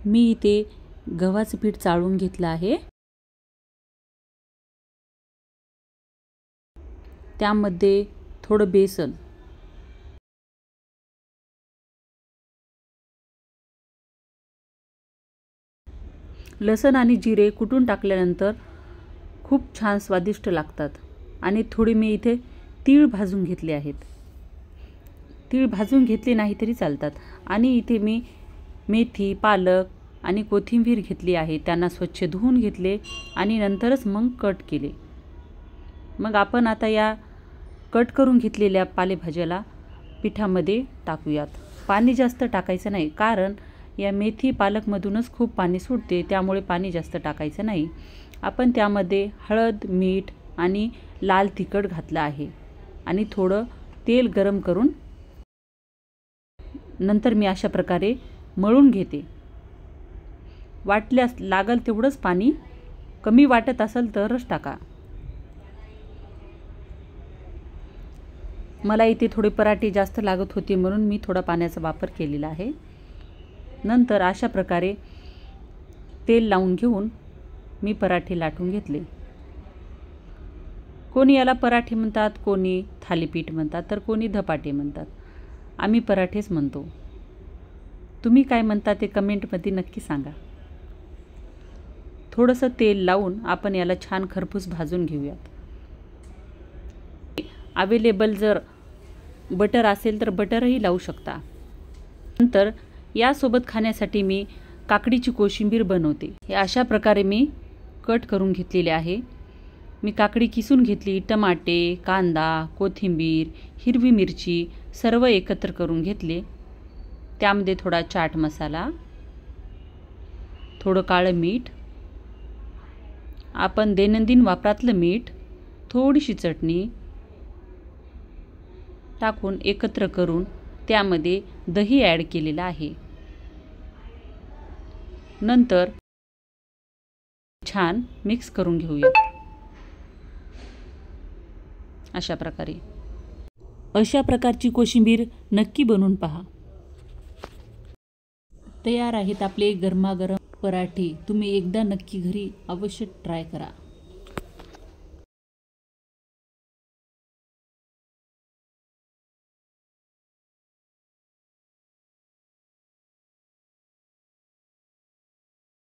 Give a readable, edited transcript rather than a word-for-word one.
मी इथे गव्हाचं पीठ चाळून घेतलं आहे। त्यामध्ये थोडं बेसन, लसण आणि जिरे कुटून टाकल्यानंतर खूप छान स्वादिष्ट लागतात। आणि थोडी मी इथे तीळ भाजून घेतले आहेत। तीळ भाजून घेतले नाही तरी चालतात। आणि इथे मी मेथी, पालक आणि कोथिंबीर घेतली आहे। त्यांना स्वच्छ धुवून घेतले आणि नंतरच मग कट केले। मग आपण आता या कट करून घेतलेल्या पालेभाज्याला पिठामध्ये टाकूयात। पाणी जास्त टाकायचं नाही, कारण या मेथी पालकमधूनच खूप पाणी सुटते, त्यामुळे पाणी जास्त टाकायचं नाही। आपण त्यामध्ये हळद, मीठ आणि लाल तिखट घातलं आहे आणि थोडं तेल गरम करून नंतर मी अशा प्रकारे मळून घेते। वाटल्यास लागल तेवढंच पाणी, कमी वाटत असेल तरच टाका। मला इथे थोडे पराठे जास्त लागत होते म्हणून मी थोडा पाण्याचा वापर केलेला आहे। नंतर अशा प्रकारे तेल लावून घेऊन मी पराठे लाटून घेतले। कोणी याला पराठे म्हणतात, कोणी थालीपीठ म्हणतात, तर कोणी धपाटे म्हणतात। आम्ही पराठेच म्हणतो। तुम्ही काय म्हणता ते कमेंटमध्ये नक्की सांगा। थोडंसं तेल लावून आपण याला छान खरपूस भाजून घेऊयात। अवेलेबल जर बटर असेल तर बटरही लावू शकता। नंतर यासोबत खाण्यासाठी मी काकडीची कोशिंबीर बनवते। हे अशा प्रकारे मी कट करून घेतलेले आहे। मी काकडी किसून घेतली, टमाटे, कांदा, कोथिंबीर, हिरवी मिरची सर्व एकत्र करून घेतले। त्यामध्ये थोडा चाट मसाला, थोडं काळं मीठ, आपण दैनंदिन वापरातलं मीठ, थोडीशी चटणी टाकून एकत्र करून त्यामध्ये दही ॲड केलेलं आहे। नंतर छान मिक्स करून घेऊया। अशा प्रकारची कोशिंबीर नक्की बनवून पहा। तयार आहेत आपले गरमागरम पराठे। तुम्ही एकदा नक्की घरी अवश्य ट्राय करा।